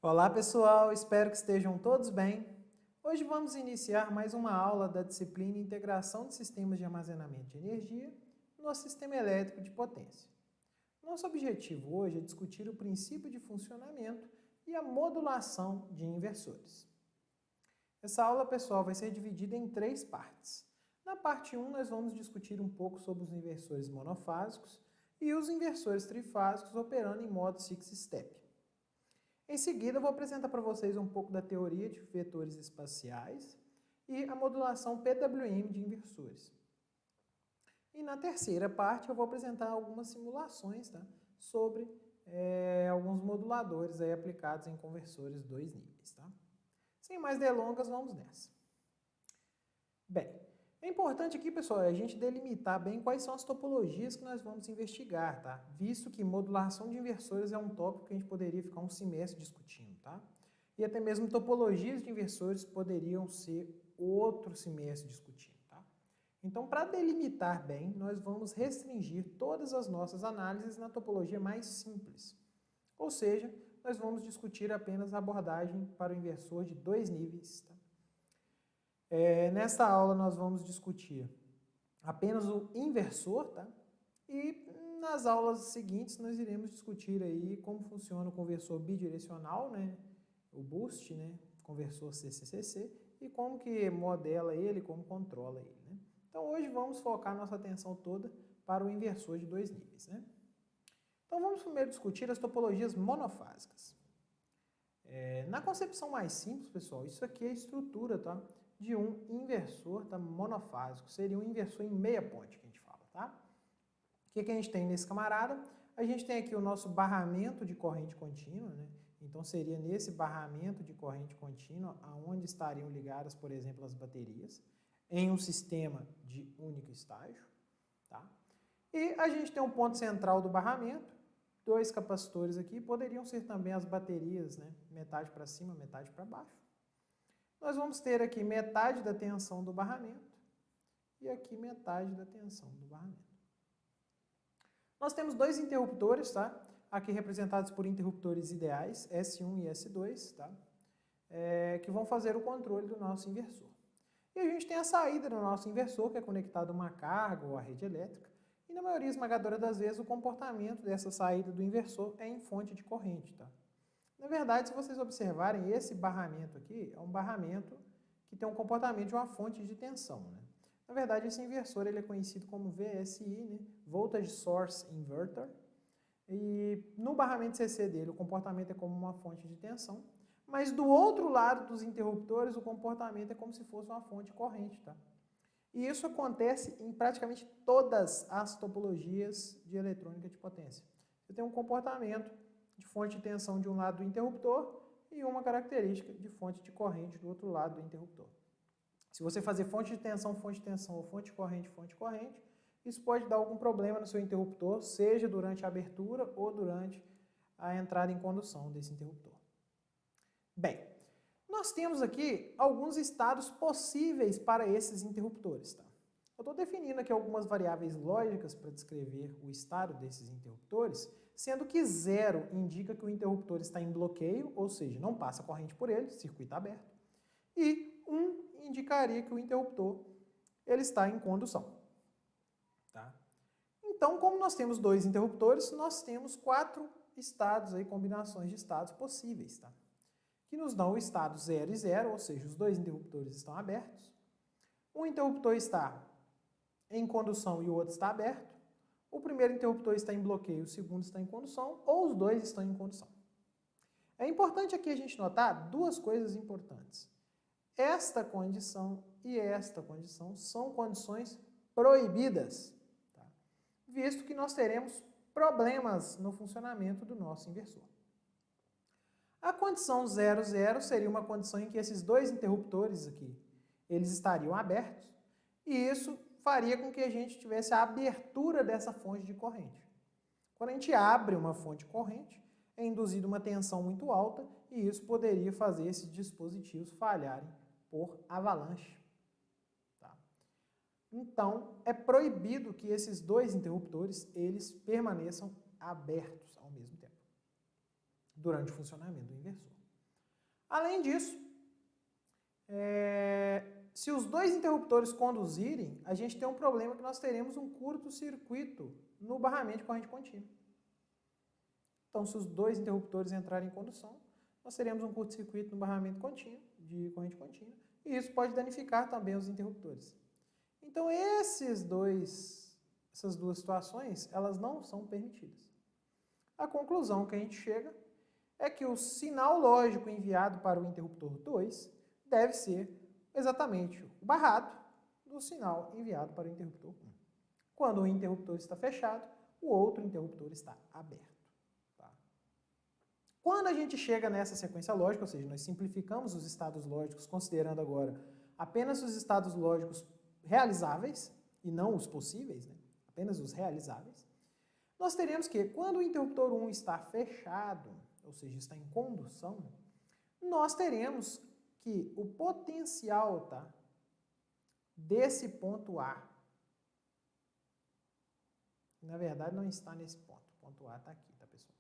Olá pessoal, espero que estejam todos bem. Hoje vamos iniciar mais uma aula da disciplina Integração de Sistemas de Armazenamento de Energia no Sistema Elétrico de Potência. Nosso objetivo hoje é discutir o princípio de funcionamento e a modulação de inversores. Essa aula, pessoal, vai ser dividida em 3 partes. Na parte 1, nós vamos discutir um pouco sobre os inversores monofásicos e os inversores trifásicos operando em modo six-step. Em seguida, eu vou apresentar para vocês um pouco da teoria de vetores espaciais e a modulação PWM de inversores. E na terceira parte, eu vou apresentar algumas simulações sobre alguns moduladores aí aplicados em conversores 2 níveis. Sem mais delongas, vamos nessa. Bem, é importante aqui, pessoal, a gente delimitar bem quais são as topologias que nós vamos investigar, visto que modulação de inversores é um tópico que a gente poderia ficar um semestre discutindo, E até mesmo topologias de inversores poderiam ser outro semestre discutindo, Então, para delimitar bem, nós vamos restringir todas as nossas análises na topologia mais simples. Ou seja, nós vamos discutir apenas a abordagem para o inversor de 2 níveis, Nesta aula nós vamos discutir apenas o inversor, E nas aulas seguintes nós iremos discutir aí como funciona o conversor bidirecional, O boost, Conversor CCCC, e como que modela ele, como controla ele, Então hoje vamos focar nossa atenção toda para o inversor de 2 níveis, Então vamos primeiro discutir as topologias monofásicas. Na concepção mais simples, pessoal, isso aqui é a estrutura, de um inversor monofásico. Seria um inversor em meia ponte que a gente fala, O que a gente tem nesse camarada? A gente tem aqui o nosso barramento de corrente contínua, Então seria nesse barramento de corrente contínua aonde estariam ligadas, por exemplo, as baterias, em um sistema de único estágio, E a gente tem um ponto central do barramento, 2 capacitores aqui, poderiam ser também as baterias, Metade para cima, metade para baixo. Nós vamos ter aqui metade da tensão do barramento e aqui metade da tensão do barramento. Nós temos 2 interruptores, Aqui representados por interruptores ideais, S1 e S2, Que vão fazer o controle do nosso inversor. E a gente tem a saída do nosso inversor, que é conectado a uma carga ou à rede elétrica, e na maioria esmagadora das vezes o comportamento dessa saída do inversor é em fonte de corrente, Na verdade, se vocês observarem, esse barramento aqui é um barramento que tem um comportamento de uma fonte de tensão, Na verdade, esse inversor ele é conhecido como VSI, Voltage Source Inverter, e no barramento CC dele o comportamento é como uma fonte de tensão, mas do outro lado dos interruptores o comportamento é como se fosse uma fonte de corrente, E isso acontece em praticamente todas as topologias de eletrônica de potência. Você tem um comportamento de fonte de tensão de um lado do interruptor e uma característica de fonte de corrente do outro lado do interruptor. Se você fazer fonte de tensão ou fonte de corrente, isso pode dar algum problema no seu interruptor, seja durante a abertura ou durante a entrada em condução desse interruptor. Bem, nós temos aqui alguns estados possíveis para esses interruptores, Eu estou definindo aqui algumas variáveis lógicas para descrever o estado desses interruptores, sendo que 0 indica que o interruptor está em bloqueio, ou seja, não passa corrente por ele, circuito aberto, e 1 indicaria que o interruptor ele está em condução. Então, como nós temos 2 interruptores, nós temos 4 estados, combinações de estados possíveis, que nos dão o estado 0 e 0, ou seja, os 2 interruptores estão abertos, um interruptor está em condução e o outro está aberto, o primeiro interruptor está em bloqueio, o segundo está em condução, ou os 2 estão em condução. É importante aqui a gente notar 2 coisas importantes. Esta condição e esta condição são condições proibidas, visto que nós teremos problemas no funcionamento do nosso inversor. A condição 0, 0 seria uma condição em que esses 2 interruptores aqui, eles estariam abertos, e isso faria com que a gente tivesse a abertura dessa fonte de corrente. Quando a gente abre uma fonte de corrente, é induzida uma tensão muito alta, e isso poderia fazer esses dispositivos falharem por avalanche. Então, é proibido que esses 2 interruptores eles permaneçam abertos ao mesmo tempo, durante o funcionamento do inversor. Além disso, se os dois interruptores conduzirem, a gente tem um problema que nós teremos um curto-circuito no barramento de corrente contínua. Então, se os dois interruptores entrarem em condução, nós teremos um curto-circuito no barramento contínuo, de corrente contínua, e isso pode danificar também os interruptores. Então, essas duas situações, elas não são permitidas. A conclusão que a gente chega é que o sinal lógico enviado para o interruptor 2 deve ser exatamente o barrado do sinal enviado para o interruptor 1. Quando um interruptor está fechado, o outro interruptor está aberto. Tá? Quando a gente chega nessa sequência lógica, ou seja, nós simplificamos os estados lógicos, considerando agora apenas os estados lógicos realizáveis, e não os possíveis, né? Apenas os realizáveis, nós teremos que, quando o interruptor 1 está fechado, ou seja, está em condução, nós teremos que o potencial, tá, desse ponto A, na verdade não está nesse ponto, o ponto A está aqui, tá, pessoal?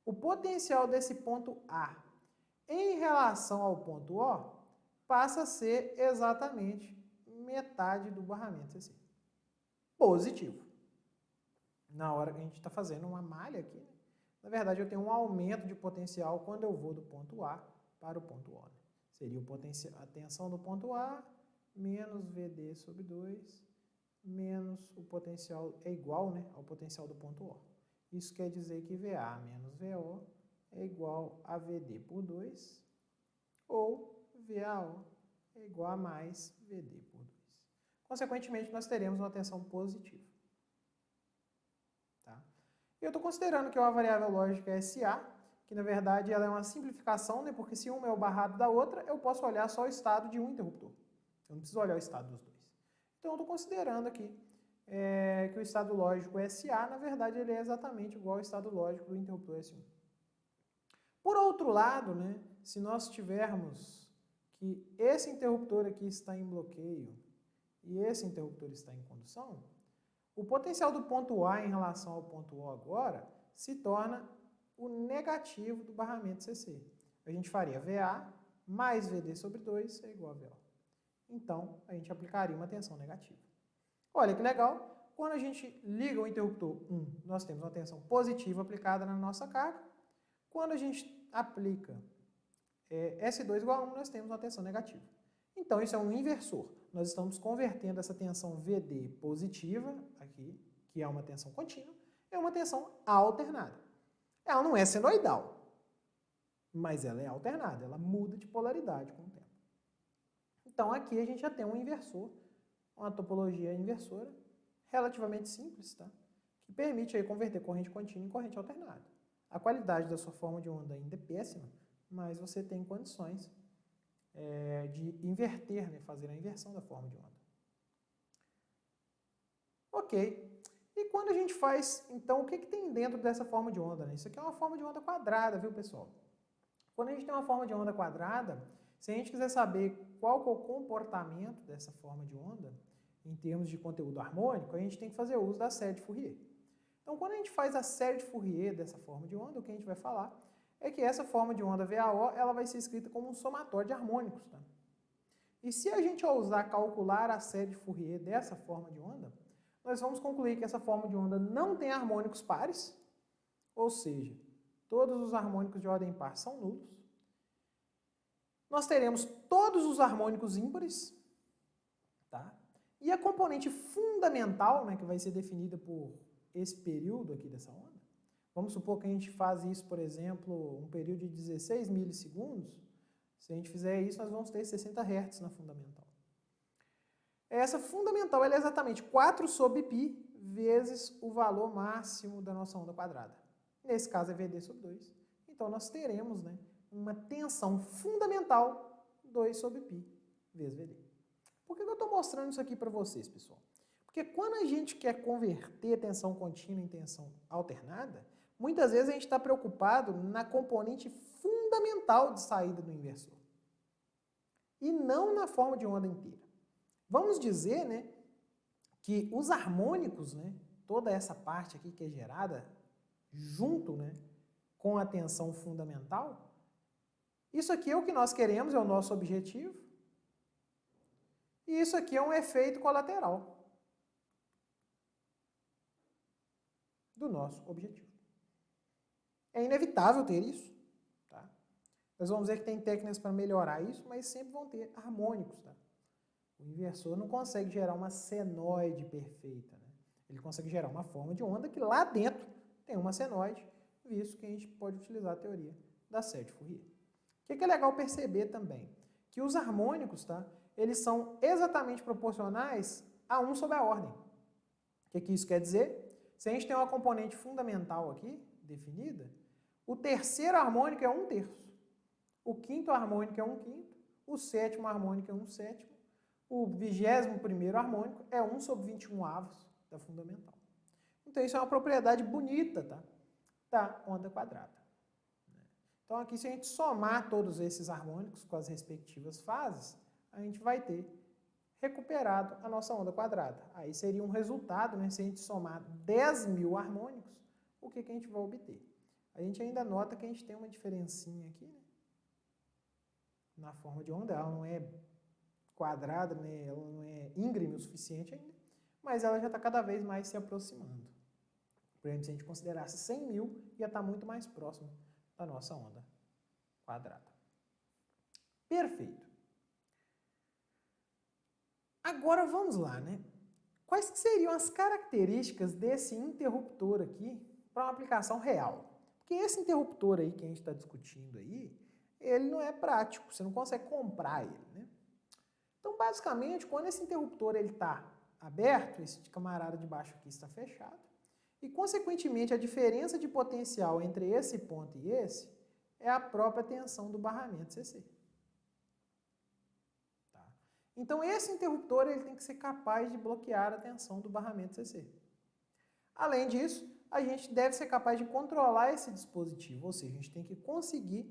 O potencial desse ponto A em relação ao ponto O passa a ser exatamente metade do barramento CC. Positivo. Na hora que a gente está fazendo uma malha aqui, né? Na verdade eu tenho um aumento de potencial quando eu vou do ponto A para o ponto O. Né? Seria a tensão do ponto A menos VD sobre 2 menos o potencial é igual, né, ao potencial do ponto O. Isso quer dizer que VA menos VO é igual a VD por 2 ou VAO é igual a mais VD por 2. Consequentemente, nós teremos uma tensão positiva. Tá? Eu estou considerando que uma variável lógica é SA, que na verdade ela é uma simplificação, né, porque se uma é o barrado da outra, eu posso olhar só o estado de um interruptor. Eu não preciso olhar o estado dos dois. Então, eu estou considerando aqui que o estado lógico SA, na verdade, ele é exatamente igual ao estado lógico do interruptor S1. Por outro lado, né, se nós tivermos que esse interruptor aqui está em bloqueio e esse interruptor está em condução, o potencial do ponto A em relação ao ponto O agora se torna o negativo do barramento CC. A gente faria VA mais VD sobre 2 é igual a VO. Então, a gente aplicaria uma tensão negativa. Olha que legal, quando a gente liga o interruptor 1, nós temos uma tensão positiva aplicada na nossa carga. Quando a gente aplica S2 igual a 1, nós temos uma tensão negativa. Então, isso é um inversor. Nós estamos convertendo essa tensão VD positiva, aqui, que é uma tensão contínua, é uma tensão alternada. Ela não é senoidal, mas ela é alternada, ela muda de polaridade com o tempo. Então, aqui a gente já tem um inversor, uma topologia inversora, relativamente simples, tá? Que permite aí converter corrente contínua em corrente alternada. A qualidade da sua forma de onda ainda é péssima, mas você tem condições de inverter, né? Fazer a inversão da forma de onda. Ok. E quando a gente faz, então, o que tem dentro dessa forma de onda? Né? Isso aqui é uma forma de onda quadrada, viu, pessoal? Quando a gente tem uma forma de onda quadrada, se a gente quiser saber qual que é o comportamento dessa forma de onda, em termos de conteúdo harmônico, a gente tem que fazer uso da série de Fourier. Então, quando a gente faz a série de Fourier dessa forma de onda, o que a gente vai falar é que essa forma de onda VAO, ela vai ser escrita como um somatório de harmônicos. Tá? E se a gente ousar calcular a série de Fourier dessa forma de onda, nós vamos concluir que essa forma de onda não tem harmônicos pares, ou seja, todos os harmônicos de ordem par são nulos. Nós teremos todos os harmônicos ímpares, tá? E a componente fundamental, né, que vai ser definida por esse período aqui dessa onda, vamos supor que a gente faz isso, por exemplo, um período de 16 milissegundos, se a gente fizer isso, nós vamos ter 60 Hz na fundamental. Essa fundamental ela é exatamente 4 sobre π vezes o valor máximo da nossa onda quadrada. Nesse caso é VD sobre 2. Então, nós teremos, né, uma tensão fundamental 2 sobre π vezes VD. Por que eu estou mostrando isso aqui para vocês, pessoal? Porque quando a gente quer converter tensão contínua em tensão alternada, muitas vezes a gente está preocupado na componente fundamental de saída do inversor. E não na forma de onda inteira. Vamos dizer, né, que os harmônicos, né, toda essa parte aqui que é gerada junto, né, com a tensão fundamental, Isso aqui é o que nós queremos, é o nosso objetivo. E isso aqui é um efeito colateral do nosso objetivo. É inevitável ter isso, tá? Nós vamos ver que tem técnicas para melhorar isso, mas sempre vão ter harmônicos, tá? O inversor não consegue gerar uma senoide perfeita, né? Ele consegue gerar uma forma de onda que lá dentro tem uma senoide, visto que a gente pode utilizar a teoria da série de Fourier. O que é legal perceber também? Que os harmônicos, tá? Eles são exatamente proporcionais a 1 sobre a ordem. O que isso quer dizer? Se a gente tem uma componente fundamental aqui, definida, o terceiro harmônico é 1/3. O quinto harmônico é 1/5. O sétimo harmônico é 1/7. O 21º harmônico é 1 sobre 21avos da fundamental. Então isso é uma propriedade bonita, tá? Da onda quadrada. Então aqui, se a gente somar todos esses harmônicos com as respectivas fases, a gente vai ter recuperado a nossa onda quadrada. Aí seria um resultado, né? Se a gente somar 10.000 harmônicos, o que a gente vai obter? A gente ainda nota que a gente tem uma diferencinha aqui, né? Na forma de onda, ela não é quadrada, né? Ela não é íngreme o suficiente ainda, mas ela já está cada vez mais se aproximando. Por exemplo, se a gente considerasse 100.000, ia estar muito mais próximo da nossa onda quadrada. Perfeito. Agora vamos lá, né? Quais que seriam as características desse interruptor aqui para uma aplicação real? Porque esse interruptor aí que a gente está discutindo aí, ele não é prático, você não consegue comprar ele, né? Então, basicamente, quando esse interruptor está aberto, esse camarada de baixo aqui está fechado, e, consequentemente, a diferença de potencial entre esse ponto e esse é a própria tensão do barramento CC. Tá? Então, esse interruptor ele tem que ser capaz de bloquear a tensão do barramento CC. Além disso, a gente deve ser capaz de controlar esse dispositivo, ou seja, a gente tem que conseguir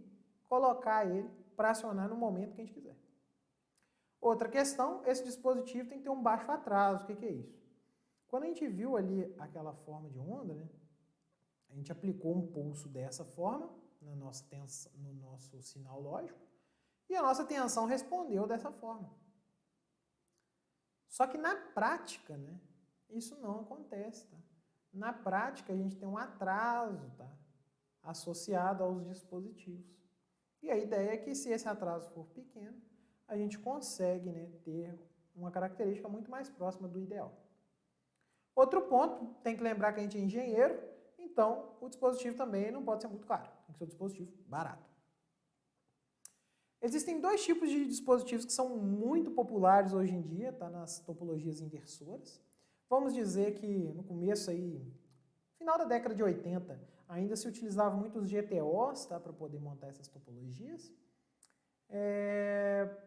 colocar ele para acionar no momento que a gente quiser. Outra questão, esse dispositivo tem que ter um baixo atraso. O que é isso? Quando a gente viu ali aquela forma de onda, né, a gente aplicou um pulso dessa forma na nossa tensão, no nosso sinal lógico, e a nossa tensão respondeu dessa forma. Só que na prática, né, isso não acontece. Tá? Na prática, a gente tem um atraso, tá, associado aos dispositivos. E a ideia é que, se esse atraso for pequeno, a gente consegue, né, ter uma característica muito mais próxima do ideal. Outro ponto, tem que lembrar que a gente é engenheiro, então o dispositivo também não pode ser muito caro, tem que ser um dispositivo barato. Existem dois tipos de dispositivos que são muito populares hoje em dia, tá, nas topologias inversoras. Vamos dizer que no começo aí, final da década de 80, ainda se utilizavam muitos GTOs, tá, para poder montar essas topologias.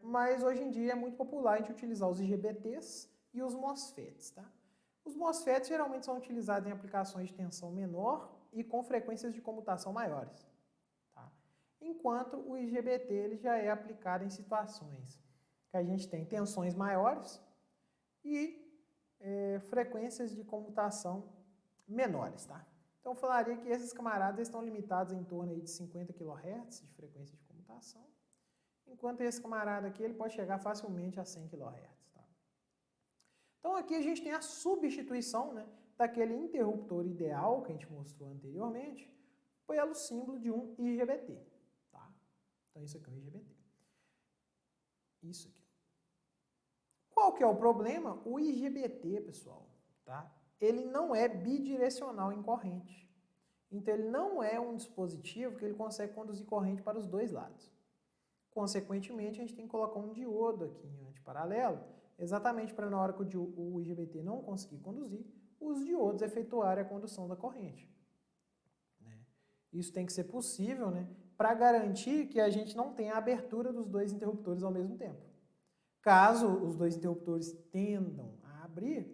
Mas hoje em dia é muito popular a gente utilizar os IGBTs e os MOSFETs. Tá? Os MOSFETs geralmente são utilizados em aplicações de tensão menor e com frequências de comutação maiores. Tá? Enquanto o IGBT ele já é aplicado em situações que a gente tem tensões maiores e frequências de comutação menores. Tá? Então eu falaria que esses camaradas estão limitados em torno aí de 50 kHz de frequência de comutação, enquanto esse camarada aqui ele pode chegar facilmente a 100 kHz. Tá? Então aqui a gente tem a substituição, né, daquele interruptor ideal que a gente mostrou anteriormente pelo símbolo de um IGBT. Tá? Então isso aqui é um IGBT. Isso aqui. Qual que é o problema? O IGBT, pessoal, tá? Ele não é bidirecional em corrente. Então ele não é um dispositivo que ele consegue conduzir corrente para os dois lados. Consequentemente, a gente tem que colocar um diodo aqui em antiparalelo, exatamente para na hora que o IGBT não conseguir conduzir, os diodos efetuarem a condução da corrente. Né? Isso tem que ser possível, né, para garantir que a gente não tenha a abertura dos dois interruptores ao mesmo tempo. Caso os dois interruptores tendam a abrir,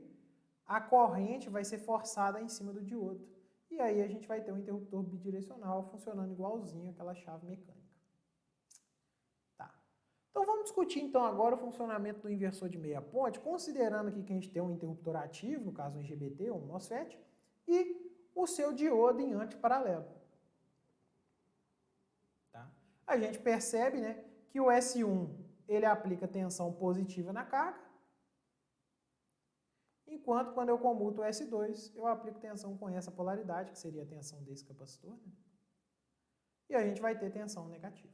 a corrente vai ser forçada em cima do diodo. E aí a gente vai ter um interruptor bidirecional funcionando igualzinho àquela chave mecânica. Então vamos discutir então agora o funcionamento do inversor de meia ponte, considerando aqui que a gente tem um interruptor ativo, no caso um IGBT ou um MOSFET, e o seu diodo em antiparalelo. Tá? a gente percebe, né, que o S1 ele aplica tensão positiva na carga, enquanto quando eu comuto o S2, eu aplico tensão com essa polaridade, que seria a tensão desse capacitor, né? E a gente vai ter tensão negativa.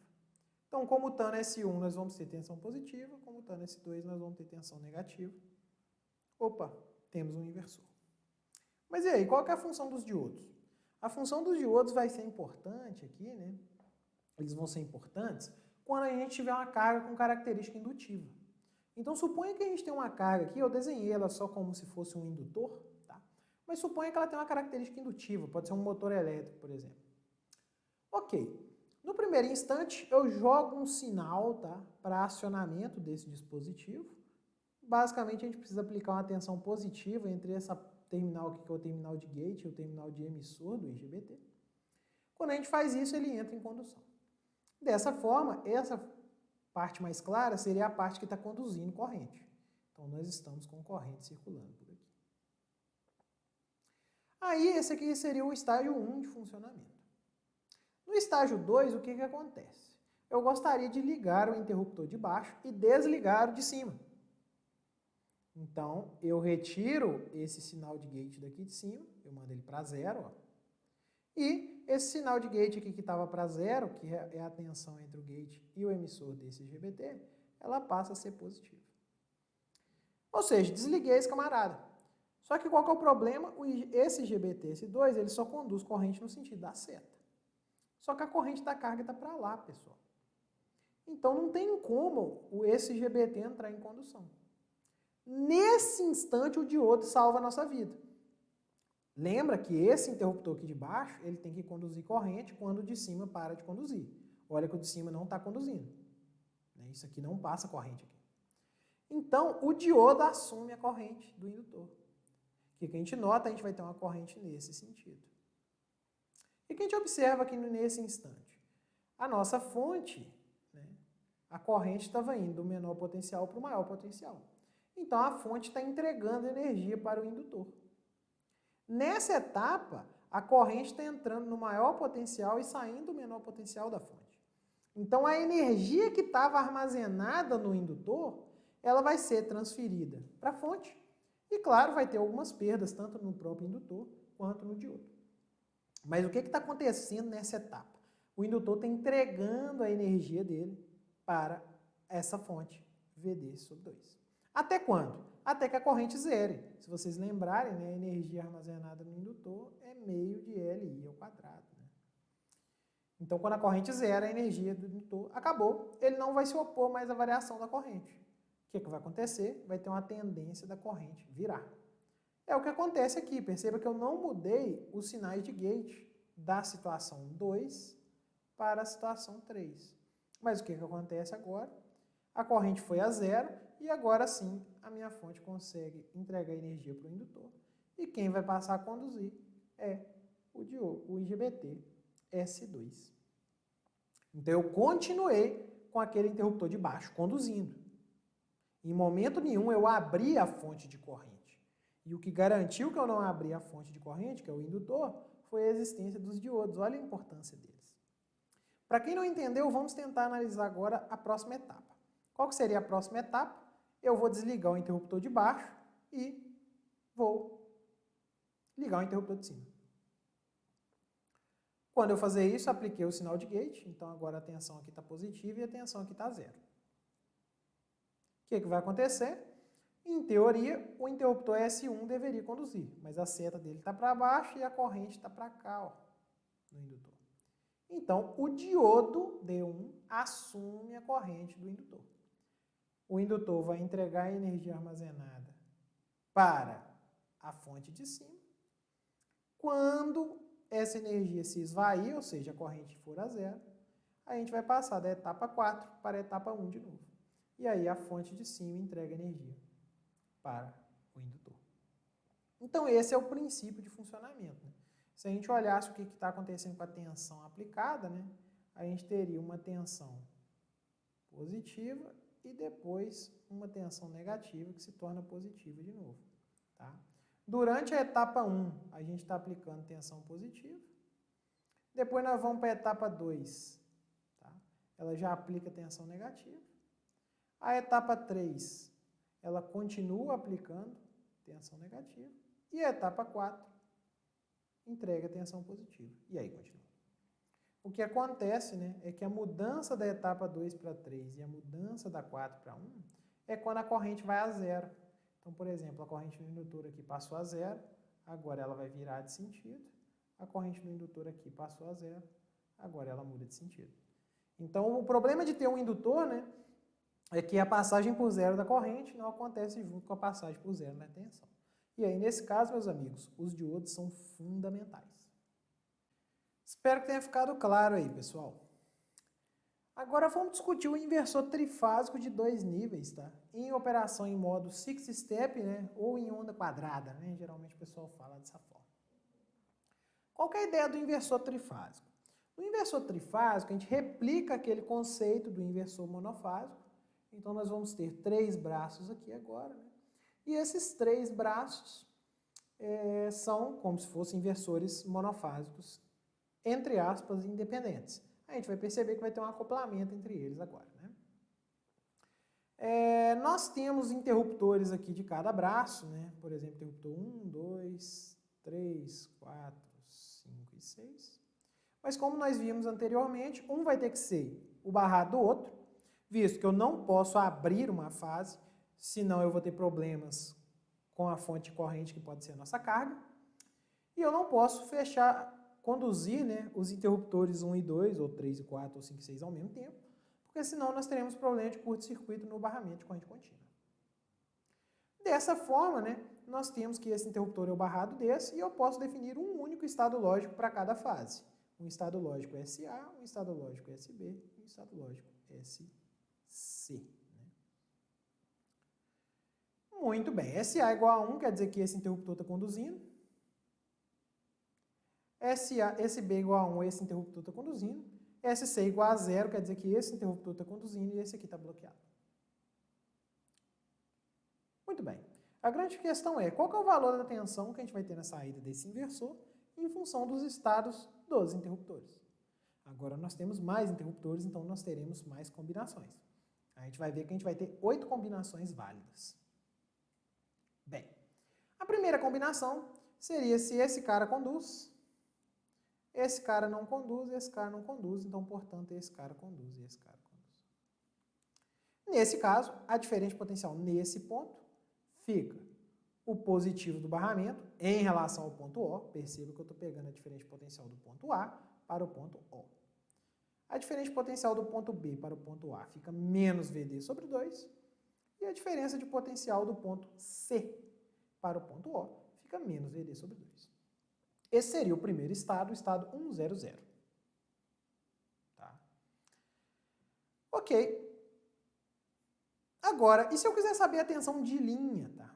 Então, comutando S1, nós vamos ter tensão positiva, comutando S2, nós vamos ter tensão negativa. Opa, temos um inversor. Mas e aí, qual que é a função dos diodos? A função dos diodos vai ser importante aqui, né? Eles vão ser importantes quando a gente tiver uma carga com característica indutiva. Então, suponha que a gente tem uma carga aqui, eu desenhei ela só como se fosse um indutor, tá? Mas suponha que ela tem uma característica indutiva, pode ser um motor elétrico, por exemplo. Ok. No primeiro instante, eu jogo um sinal, tá, para acionamento desse dispositivo. Basicamente, a gente precisa aplicar uma tensão positiva entre essa terminal aqui, que é o terminal de gate, e o terminal de emissor do IGBT. Quando a gente faz isso, ele entra em condução. Dessa forma, essa parte mais clara seria a parte que está conduzindo corrente. Então, nós estamos com corrente circulando por aqui. Aí, esse aqui seria o estágio 1 de funcionamento. No estágio 2, o que acontece? Eu gostaria de ligar o interruptor de baixo e desligar o de cima. Então, eu retiro esse sinal de gate daqui de cima, eu mando ele para zero, ó. E esse sinal de gate aqui que estava para zero, que é a tensão entre o gate e o emissor desse IGBT, ela passa a ser positiva. Ou seja, desliguei esse camarada. Só que qual que é o problema? Esse IGBT, esse 2, ele só conduz corrente no sentido da seta. Só que a corrente da carga está para lá, pessoal. Então não tem como esse IGBT entrar em condução. Nesse instante, o diodo salva a nossa vida. Lembra que esse interruptor aqui de baixo, ele tem que conduzir corrente quando o de cima para de conduzir. Olha que o de cima não está conduzindo. Isso aqui não passa corrente aqui. Então, o diodo assume a corrente do indutor. O que a gente nota? A gente vai ter uma corrente nesse sentido. E o que a gente observa aqui nesse instante? A nossa fonte, né, a corrente estava indo do menor potencial para o maior potencial. Então, a fonte está entregando energia para o indutor. Nessa etapa, a corrente está entrando no maior potencial e saindo do menor potencial da fonte. Então, a energia que estava armazenada no indutor, ela vai ser transferida para a fonte. E, claro, vai ter algumas perdas, tanto no próprio indutor quanto no diodo. Mas o que está acontecendo nessa etapa? O indutor está entregando a energia dele para essa fonte VD/2. Até quando? Até que a corrente zere. Se vocês lembrarem, né, a energia armazenada no indutor é meio de LI ao quadrado. Né? Então, quando a corrente zera, a energia do indutor acabou, ele não vai se opor mais à variação da corrente. O que vai acontecer? Vai ter uma tendência da corrente virar. É o que acontece aqui. Perceba que eu não mudei os sinais de gate da situação 2 para a situação 3. Mas o que acontece agora? A corrente foi a zero e agora sim a minha fonte consegue entregar energia para o indutor. E quem vai passar a conduzir é o IGBT S2. Então eu continuei com aquele interruptor de baixo conduzindo. Em momento nenhum eu abri a fonte de corrente. E o que garantiu que eu não abri a fonte de corrente, que é o indutor, foi a existência dos diodos. Olha a importância deles. Para quem não entendeu, vamos tentar analisar agora a próxima etapa. Qual que seria a próxima etapa? Eu vou desligar o interruptor de baixo e vou ligar o interruptor de cima. Quando eu fazer isso, apliquei o sinal de gate, então agora a tensão aqui está positiva e a tensão aqui está zero. O que vai acontecer? Em teoria, o interruptor S1 deveria conduzir, mas a seta dele está para baixo e a corrente está para cá, ó, no indutor. Então, o diodo D1 assume a corrente do indutor. O indutor vai entregar a energia armazenada para a fonte de cima. Quando essa energia se esvair, ou seja, a corrente for a zero, a gente vai passar da etapa 4 para a etapa 1 de novo. E aí a fonte de cima entrega energia para o indutor. Então esse é o princípio de funcionamento. Né? Se a gente olhasse o que está acontecendo com a tensão aplicada, né, a gente teria uma tensão positiva e depois uma tensão negativa que se torna positiva de novo. Tá? Durante a etapa 1, a gente está aplicando tensão positiva. Depois nós vamos para a etapa 2. Tá? ela já aplica tensão negativa. A etapa 3, ela continua aplicando tensão negativa. E a etapa 4, entrega tensão positiva. E aí continua. O que acontece, né, é que a mudança da etapa 2 para 3 e a mudança da 4 para 1 é quando a corrente vai a zero. Então, por exemplo, a corrente no indutor aqui passou a zero, agora ela vai virar de sentido. A corrente no indutor aqui passou a zero, agora ela muda de sentido. Então, o problema de ter um indutor, né, é que a passagem por zero da corrente não acontece junto com a passagem por zero da tensão. E aí, nesse caso, meus amigos, os diodos são fundamentais. Espero que tenha ficado claro aí, pessoal. Agora vamos discutir o inversor trifásico de 2 níveis, tá? Em operação em modo six-step, né? Ou em onda quadrada, né? Geralmente o pessoal fala dessa forma. Qual que é a ideia do inversor trifásico? No inversor trifásico, a gente replica aquele conceito do inversor monofásico. Então, nós vamos ter 3 braços aqui agora, né? E esses 3 braços são como se fossem inversores monofásicos, entre aspas, independentes. A gente vai perceber que vai ter um acoplamento entre eles agora, né? Nós temos interruptores aqui de cada braço, né? Por exemplo, interruptor 1, 2, 3, 4, 5 e 6. Mas como nós vimos anteriormente, um vai ter que ser o barrado do outro, visto que eu não posso abrir uma fase, senão eu vou ter problemas com a fonte de corrente, que pode ser a nossa carga. E eu não posso conduzir, né, os interruptores 1 e 2, ou 3 e 4, ou 5 e 6 ao mesmo tempo, porque senão nós teremos problema de curto-circuito no barramento de corrente contínua. Dessa forma, né, nós temos que esse interruptor é o barrado desse, e eu posso definir um único estado lógico para cada fase. Um estado lógico SA, um estado lógico SB e um estado lógico SC. Né? Muito bem, SA igual a 1 quer dizer que esse interruptor está conduzindo. SB igual a 1, esse interruptor está conduzindo. SC igual a 0, quer dizer que esse interruptor está conduzindo e esse aqui está bloqueado. Muito bem. A grande questão é, qual que é o valor da tensão que a gente vai ter na saída desse inversor em função dos estados dos interruptores? Agora nós temos mais interruptores, então nós teremos mais combinações. A gente vai ver que a gente vai ter 8 combinações válidas. Bem, a primeira combinação seria se esse cara conduz, esse cara não conduz, esse cara não conduz, então, portanto, esse cara conduz e esse cara conduz. Nesse caso, a diferença potencial nesse ponto fica o positivo do barramento em relação ao ponto O. Perceba que eu estou pegando a diferença potencial do ponto A para o ponto O. A diferença potencial do ponto B para o ponto A fica menos VD sobre 2. E a diferença de potencial do ponto C para o ponto O fica menos VD sobre 2. Esse seria o primeiro estado, o estado 100. Tá? Ok. Agora, e se eu quiser saber a tensão de linha, tá?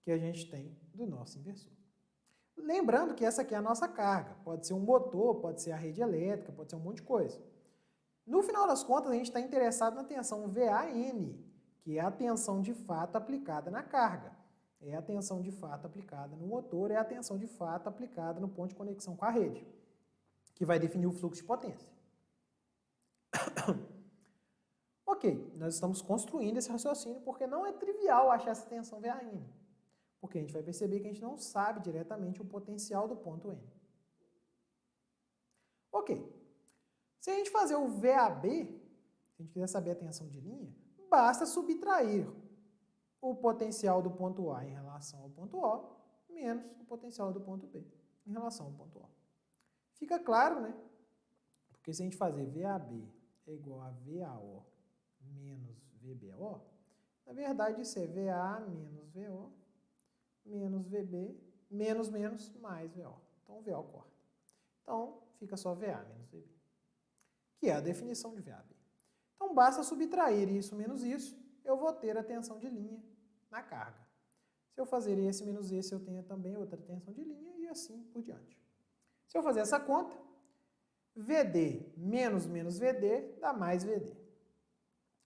Que a gente tem do nosso inversor? Lembrando que essa aqui é a nossa carga. Pode ser um motor, pode ser a rede elétrica, pode ser um monte de coisa. No final das contas, a gente está interessado na tensão VAN, que é a tensão de fato aplicada na carga. É a tensão de fato aplicada no motor, é a tensão de fato aplicada no ponto de conexão com a rede, que vai definir o fluxo de potência. Ok, nós estamos construindo esse raciocínio porque não é trivial achar essa tensão VAN. Porque a gente vai perceber que a gente não sabe diretamente o potencial do ponto N. Ok. Se a gente fazer o VAB, se a gente quiser saber a tensão de linha, basta subtrair o potencial do ponto A em relação ao ponto O, menos o potencial do ponto B em relação ao ponto O. Fica claro, né? Porque se a gente fazer VAB é igual a VAO menos VBO, na verdade isso é VA menos VO menos VB menos mais VO. Então o VO corta. Então fica só VA menos VB, que é a definição de VAB. Então basta subtrair isso menos isso, eu vou ter a tensão de linha na carga. Se eu fazer esse menos esse, eu tenho também outra tensão de linha e assim por diante. Se eu fazer essa conta, VD menos VD dá mais VD.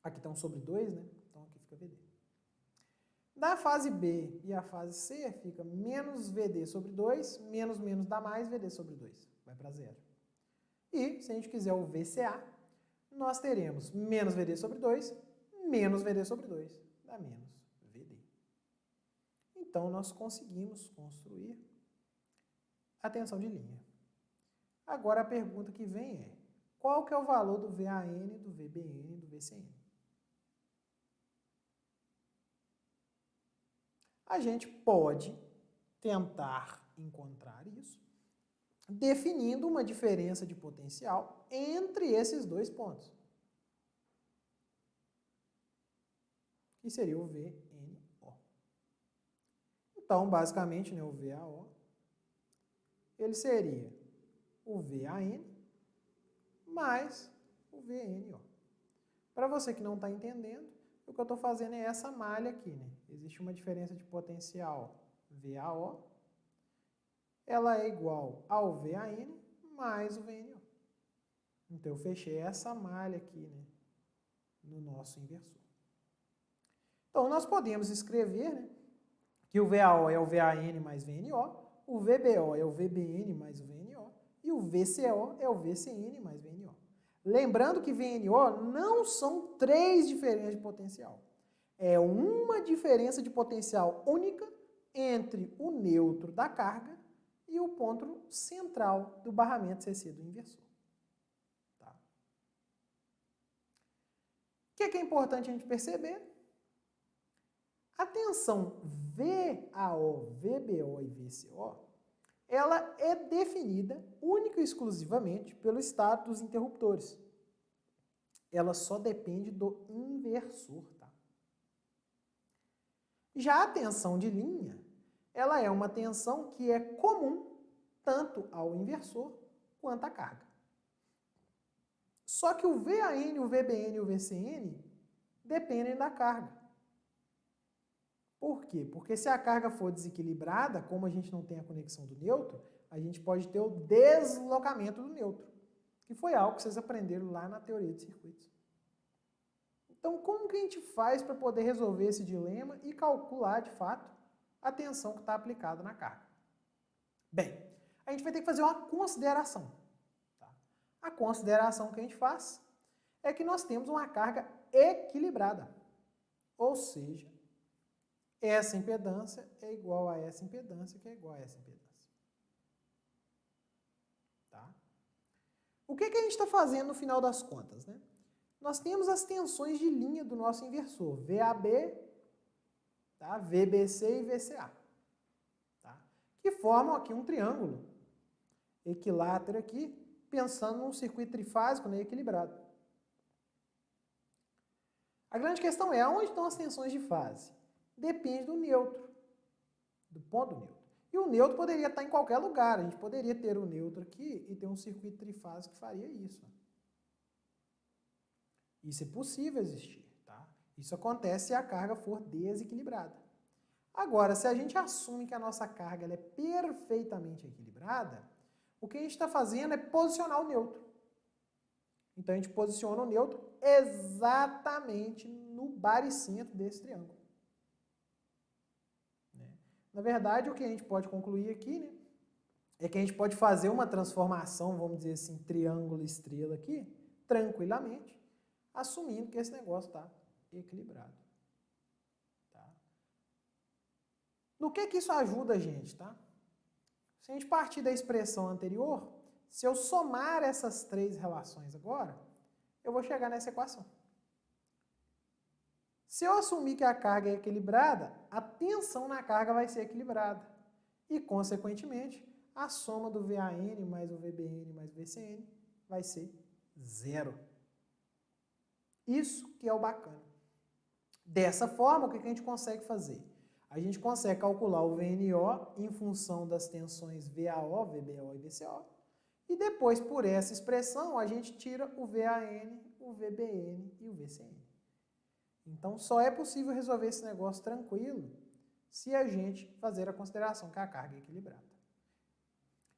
Aqui estão sobre 2, né? Então aqui fica VD. Da fase B e a fase C fica menos VD sobre 2, menos dá mais VD sobre 2. Vai para 0. E, se a gente quiser o VCA, nós teremos menos VD sobre 2, menos VD sobre 2, dá menos VD. Então, nós conseguimos construir a tensão de linha. Agora, a pergunta que vem é, qual que é o valor do VAN, do VBN e do VCN? A gente pode tentar encontrar isso definindo uma diferença de potencial entre esses dois pontos, que seria o VNO. Então, basicamente, né, o VAO, ele seria o VAN mais o VNO. Para você que não está entendendo, o que eu estou fazendo é essa malha aqui, né? Existe uma diferença de potencial VAO, ela é igual ao VAN mais o VNO. Então, eu fechei essa malha aqui, né, no nosso inversor. Então, nós podemos escrever, né, que o VAO é o VAN mais VNO, o VBO é o VBN mais o VNO e o VCO é o VCN mais VNO. Lembrando que VNO não são três diferenças de potencial. É uma diferença de potencial única entre o neutro da carga e o ponto central do barramento CC do inversor. Tá? O que é importante a gente perceber? A tensão VAO, VBO e VCO, ela é definida única e exclusivamente pelo estado dos interruptores. Ela só depende do inversor. Tá? Já a tensão de linha, ela é uma tensão que é comum tanto ao inversor quanto à carga. Só que o VAN, o VBN e o VCN dependem da carga. Por quê? Porque se a carga for desequilibrada, como a gente não tem a conexão do neutro, a gente pode ter o deslocamento do neutro, que foi algo que vocês aprenderam lá na teoria de circuitos. Então, como que a gente faz para poder resolver esse dilema e calcular, de fato, a tensão que está aplicada na carga? Bem, a gente vai ter que fazer uma consideração. Tá? A consideração que a gente faz é que nós temos uma carga equilibrada, ou seja, essa impedância é igual a essa impedância, que é igual a essa impedância. Tá? O que a gente está fazendo no final das contas? Né? Nós temos as tensões de linha do nosso inversor, VAB, tá? VBC e VCA, tá? Que formam aqui um triângulo equilátero aqui, pensando num circuito trifásico, né, equilibrado. A grande questão é, onde estão as tensões de fase? Depende do neutro, do ponto neutro. E o neutro poderia estar em qualquer lugar. A gente poderia ter o neutro aqui e ter um circuito trifásico que faria isso. Isso é possível existir. Tá? Isso acontece se a carga for desequilibrada. Agora, se a gente assume que a nossa carga ela é perfeitamente equilibrada, o que a gente está fazendo é posicionar o neutro. Então, a gente posiciona o neutro exatamente no baricentro desse triângulo. Na verdade, o que a gente pode concluir aqui, né, é que a gente pode fazer uma transformação, vamos dizer assim, triângulo-estrela aqui, tranquilamente, assumindo que esse negócio está equilibrado. Tá? No que isso ajuda a gente? Tá? Se a gente partir da expressão anterior, se eu somar essas três relações agora, eu vou chegar nessa equação. Se eu assumir que a carga é equilibrada, a tensão na carga vai ser equilibrada. E, consequentemente, a soma do VAN mais o VBN mais o VCN vai ser zero. Isso que é o bacana. Dessa forma, o que a gente consegue fazer? A gente consegue calcular o VNO em função das tensões VAO, VBO e VCO. E depois, por essa expressão, a gente tira o VAN, o VBN e o VCN. Então, só é possível resolver esse negócio tranquilo se a gente fazer a consideração que a carga é equilibrada.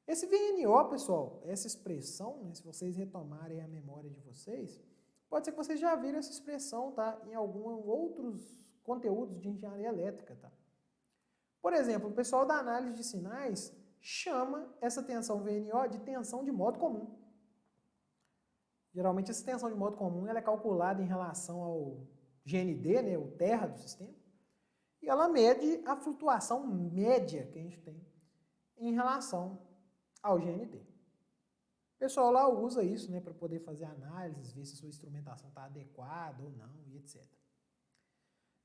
Esse VNO, pessoal, essa expressão, né, se vocês retomarem a memória de vocês, pode ser que vocês já viram essa expressão, tá, em alguns outros conteúdos de engenharia elétrica. Tá? Por exemplo, o pessoal da análise de sinais chama essa tensão VNO de tensão de modo comum. Geralmente essa tensão de modo comum ela é calculada em relação ao GND, né, o terra do sistema, e ela mede a flutuação média que a gente tem em relação ao GND. O pessoal lá usa isso, né, para poder fazer análises, ver se a sua instrumentação está adequada ou não, e etc.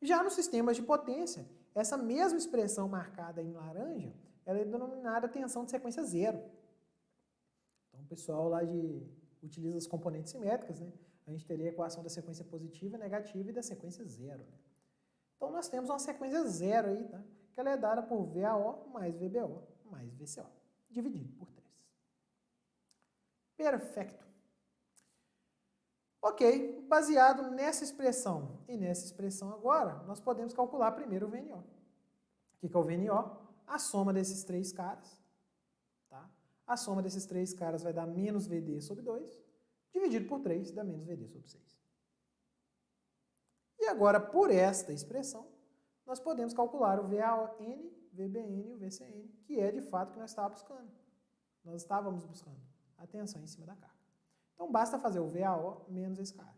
Já nos sistemas de potência, essa mesma expressão marcada em laranja, ela é denominada tensão de sequência zero. Então o pessoal lá utiliza as componentes simétricas, né? A gente teria a equação da sequência positiva, negativa e da sequência zero. Né? Então nós temos uma sequência zero aí, tá? Que ela é dada por VAO mais VBO mais VCO, dividido por 3. Perfeito. Ok, baseado nessa expressão e nessa expressão agora, nós podemos calcular primeiro o VNO. O que é o VNO? A soma desses três caras. Tá? A soma desses três caras vai dar menos VD sobre 2, dividido por 3 dá menos VD sobre 6. E agora, por esta expressão, nós podemos calcular o VAN, VBN e o VCN, que é de fato o que nós estávamos buscando. Nós estávamos buscando a tensão em cima da carga. Então, basta fazer o VAO menos esse cara.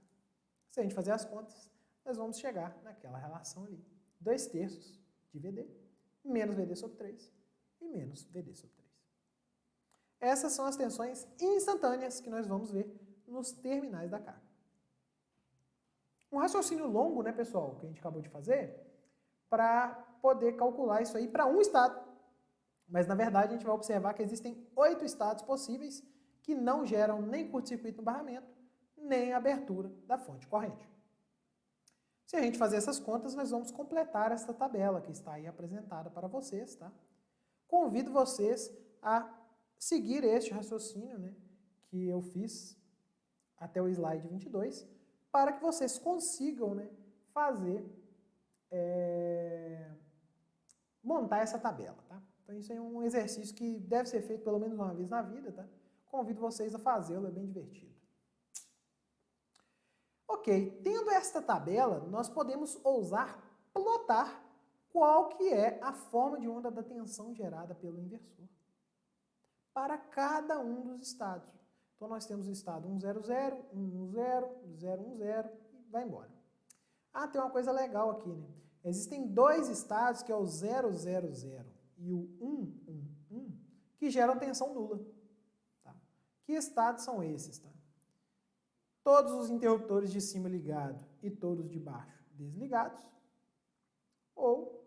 Se a gente fazer as contas, nós vamos chegar naquela relação ali. 2/3 de VD, menos VD sobre 3 e menos VD sobre 3. Essas são as tensões instantâneas que nós vamos ver nos terminais da carga. Um raciocínio longo, né, pessoal, que a gente acabou de fazer, para poder calcular isso aí para um estado. Mas, na verdade, a gente vai observar que existem 8 estados possíveis que não geram nem curto-circuito no barramento, nem abertura da fonte de corrente. Se a gente fazer essas contas, nós vamos completar essa tabela que está aí apresentada para vocês, tá? Convido vocês a seguir este raciocínio, né, que eu fiz até o slide 22, para que vocês consigam, né, fazer, montar essa tabela, tá? Então isso é um exercício que deve ser feito pelo menos uma vez na vida, tá? Convido vocês a fazê-lo, é bem divertido. Ok, tendo esta tabela, nós podemos ousar plotar qual que é a forma de onda da tensão gerada pelo inversor para cada um dos estados. Então nós temos o estado 100, 110, 010 e vai embora. Ah, tem uma coisa legal aqui, né? Existem 2 estados, que é o 000 e o 111, que geram tensão nula. Tá? Que estados são esses? Tá? Todos os interruptores de cima ligados e todos de baixo desligados, ou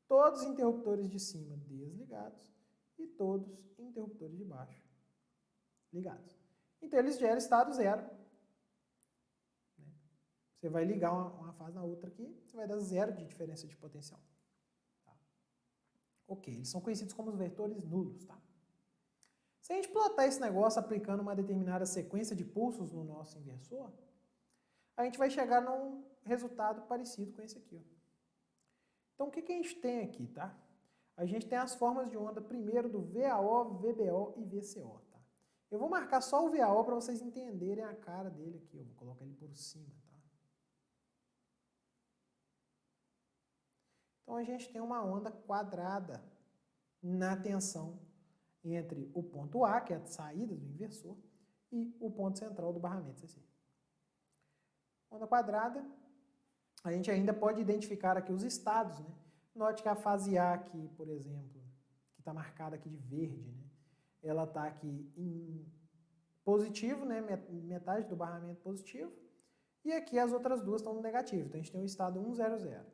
todos os interruptores de cima desligados e todos os interruptores de baixo ligados. Então eles geram estado zero. Você vai ligar uma fase na outra aqui, você vai dar 0 de diferença de potencial. Tá? Ok, eles são conhecidos como os vetores nulos. Tá? Se a gente plotar esse negócio aplicando uma determinada sequência de pulsos no nosso inversor, a gente vai chegar num resultado parecido com esse aqui. Ó. Então o que a gente tem aqui? Tá? A gente tem as formas de onda primeiro do VAO, VBO e VCO. Tá? Eu vou marcar só o VAO para vocês entenderem a cara dele aqui. Eu vou colocar ele por cima. Tá? Então a gente tem uma onda quadrada na tensão entre o ponto A, que é a saída do inversor, e o ponto central do barramento CC. Onda quadrada, a gente ainda pode identificar aqui os estados, né? Note que a fase A aqui, por exemplo, que está marcada aqui de verde, né? Ela está aqui em positivo, né? Metade do barramento positivo, e aqui as outras duas estão no negativo. Então a gente tem o estado 100,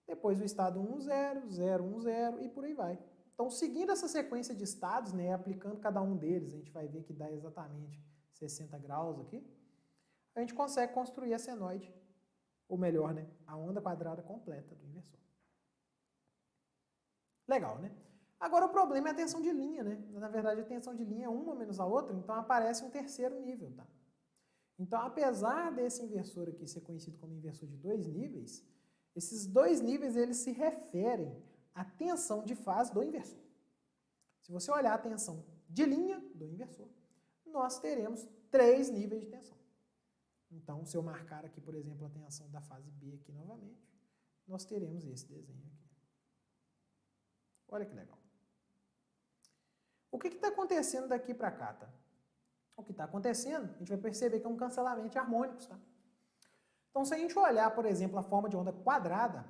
depois o estado 10, 010 e por aí vai. Então, seguindo essa sequência de estados, né, aplicando cada um deles, a gente vai ver que dá exatamente 60 graus aqui, a gente consegue construir a senoide, ou melhor, né, a onda quadrada completa do inversor. Legal, né? Agora o problema é a tensão de linha, né? Na verdade, a tensão de linha é uma menos a outra, então aparece um terceiro nível, tá? Então, apesar desse inversor aqui ser conhecido como inversor de 2 níveis, esses 2 níveis eles se referem à tensão de fase do inversor. Se você olhar a tensão de linha do inversor, nós teremos 3 níveis de tensão. Então, se eu marcar aqui, por exemplo, a tensão da fase B aqui novamente, nós teremos esse desenho aqui. Olha que legal. O que está acontecendo daqui para cá, tá? o que está acontecendo, a gente vai perceber que é um cancelamento de harmônicos, tá? Então, se a gente olhar, por exemplo, a forma de onda quadrada,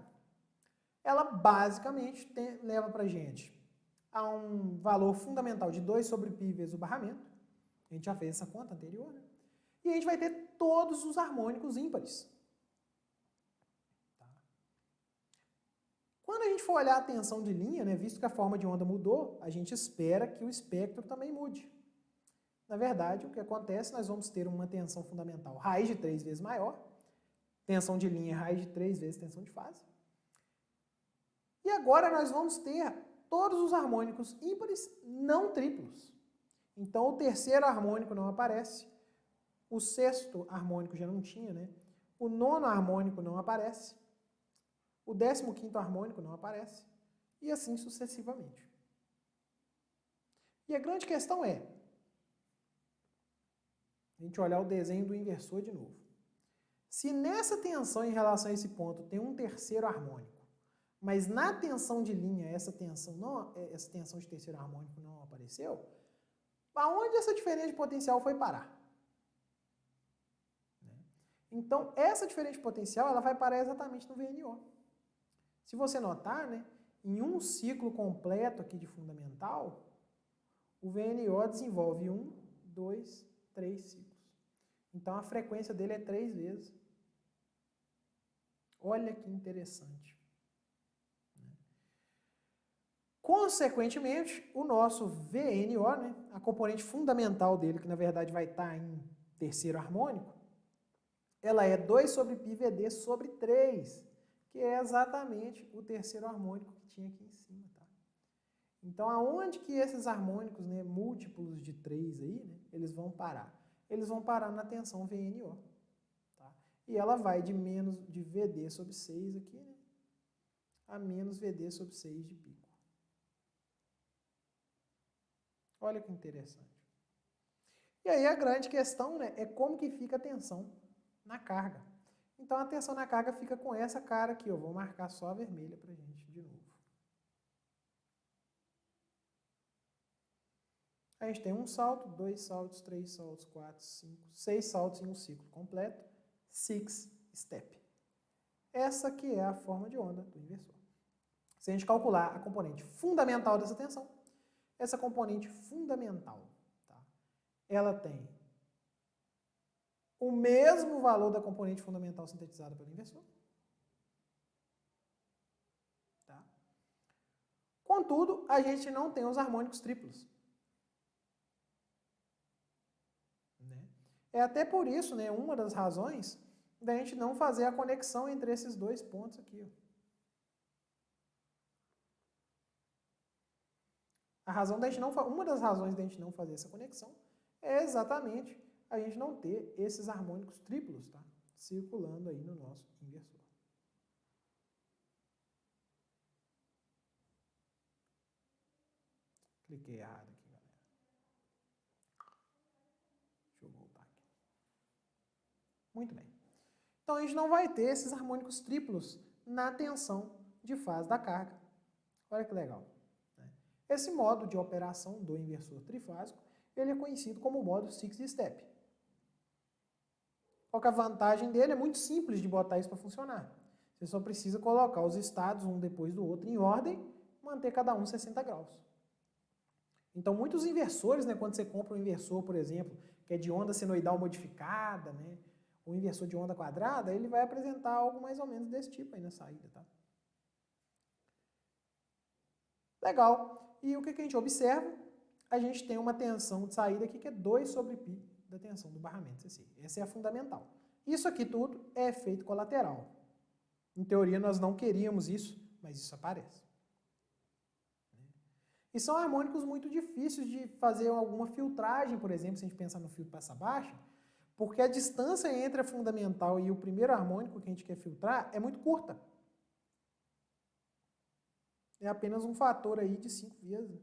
ela basicamente leva para a gente a um valor fundamental de 2 sobre π vezes o barramento. A gente já fez essa conta anterior, né? E a gente vai ter todos os harmônicos ímpares. Tá? Quando a gente for olhar a tensão de linha, né, visto que a forma de onda mudou, a gente espera que o espectro também mude. Na verdade, o que acontece, nós vamos ter uma tensão fundamental raiz de 3 vezes maior, tensão de linha raiz de 3 vezes tensão de fase. E agora nós vamos ter todos os harmônicos ímpares não triplos. Então o terceiro harmônico não aparece, o sexto harmônico já não tinha, né? O nono harmônico não aparece, o 15º harmônico não aparece, e assim sucessivamente. E a grande questão é, a gente olhar o desenho do inversor de novo. Se nessa tensão em relação a esse ponto tem um terceiro harmônico, mas na tensão de linha essa tensão de terceiro harmônico não apareceu, aonde essa diferença de potencial foi parar? Então, essa diferença de potencial ela vai parar exatamente no VNO. Se você notar, né, em um ciclo completo aqui de fundamental, o VNO desenvolve 1, 2, 3 ciclos. Então, a frequência dele é 3 vezes. Olha que interessante. Consequentemente, o nosso VNO, né, a componente fundamental dele, que na verdade vai estar em terceiro harmônico, ela é 2 sobre πVD sobre 3, que é exatamente o terceiro harmônico que tinha aqui em cima. Tá? Então, aonde que esses harmônicos, né, múltiplos de 3 aí, né, eles vão parar? Eles vão parar na tensão VNO. Tá? E ela vai de VD sobre 6 aqui, né, a menos VD sobre 6 de pico. Olha que interessante. E aí a grande questão, né, é como que fica a tensão na carga. Então a tensão na carga fica com essa cara aqui. Eu vou marcar só a vermelha para a gente de novo. A gente tem um salto, 2 saltos, 3 saltos, 4, 5, 6 saltos em um ciclo completo. 6 step. Essa aqui é a forma de onda do inversor. Se a gente calcular a componente fundamental dessa tensão, essa componente fundamental, tá, ela tem o mesmo valor da componente fundamental sintetizada pelo inversor. Tá? Contudo, a gente não tem os harmônicos triplos. Né? É até por isso, né, uma das razões da gente não fazer a conexão entre esses dois pontos aqui. Ó. Uma das razões da gente não fazer essa conexão é exatamente a gente não ter esses harmônicos triplos, tá, circulando aí no nosso inversor. Cliquei errado aqui, galera. Deixa eu voltar aqui. Muito bem. Então a gente não vai ter esses harmônicos triplos na tensão de fase da carga. Olha que legal. Esse modo de operação do inversor trifásico, ele é conhecido como modo six-step. Qual que é a vantagem dele? É muito simples de botar isso para funcionar. Você só precisa colocar os estados um depois do outro em ordem, manter cada um 60 graus. Então, muitos inversores, né, quando você compra um inversor, por exemplo, que é de onda senoidal modificada, né, um inversor de onda quadrada, ele vai apresentar algo mais ou menos desse tipo aí na saída. Tá? Legal. E o que a gente observa? A gente tem uma tensão de saída aqui que é 2 sobre π da tensão do barramento CC. Essa é a fundamental. Isso aqui tudo é efeito colateral. Em teoria nós não queríamos isso, mas isso aparece. E são harmônicos muito difíceis de fazer alguma filtragem, por exemplo, se a gente pensar no filtro passa-baixa, porque a distância entre a fundamental e o primeiro harmônico que a gente quer filtrar é muito curta. É apenas um fator aí de 5 vezes.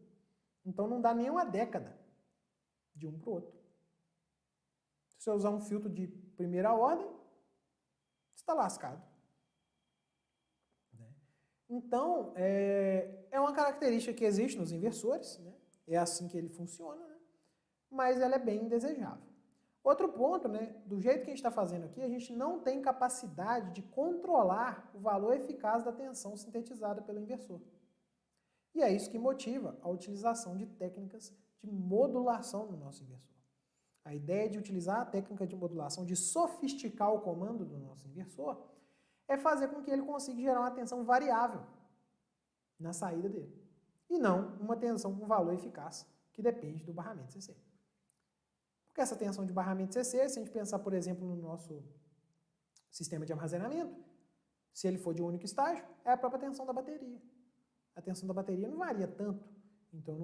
Então não dá nem uma década de um para o outro. Se você usar um filtro de primeira ordem, você está lascado. Então, é uma característica que existe nos inversores, né? É assim que ele funciona. Né? mas ela é bem indesejável. Outro ponto, né, do jeito que a gente está fazendo aqui, a gente não tem capacidade de controlar o valor eficaz da tensão sintetizada pelo inversor. E é isso que motiva a utilização de técnicas de modulação no nosso inversor. A ideia de utilizar a técnica de modulação, de sofisticar o comando do nosso inversor, é fazer com que ele consiga gerar uma tensão variável na saída dele. E não uma tensão com valor eficaz, que depende do barramento CC. Porque essa tensão de barramento CC, se a gente pensar, por exemplo, no nosso sistema de armazenamento, se ele for de único estágio, é a própria tensão da bateria. A tensão da bateria não varia tanto, então eu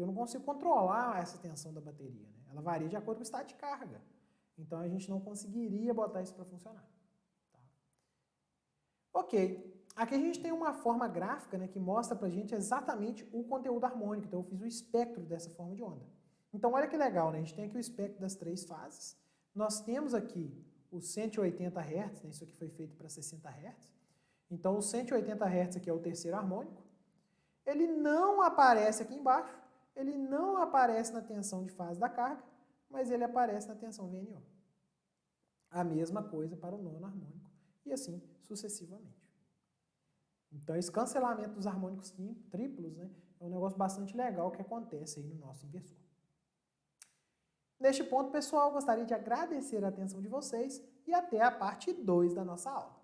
não consigo controlar essa tensão da bateria. Né? Ela varia de acordo com o estado de carga. Então a gente não conseguiria botar isso para funcionar. Tá? Ok. Aqui a gente tem uma forma gráfica, né, que mostra pra gente exatamente o conteúdo harmônico. Então eu fiz o espectro dessa forma de onda. Então olha que legal, né? A gente tem aqui o espectro das 3 fases. Nós temos aqui os 180 Hz, né? Isso aqui foi feito para 60 Hz. Então os 180 Hz aqui é o terceiro harmônico. Ele não aparece aqui embaixo, ele não aparece na tensão de fase da carga, mas ele aparece na tensão VNO. A mesma coisa para o nono harmônico e assim sucessivamente. Então esse cancelamento dos harmônicos triplos, né, é um negócio bastante legal que acontece aí no nosso inversor. Neste ponto, pessoal, gostaria de agradecer a atenção de vocês e até a parte 2 da nossa aula.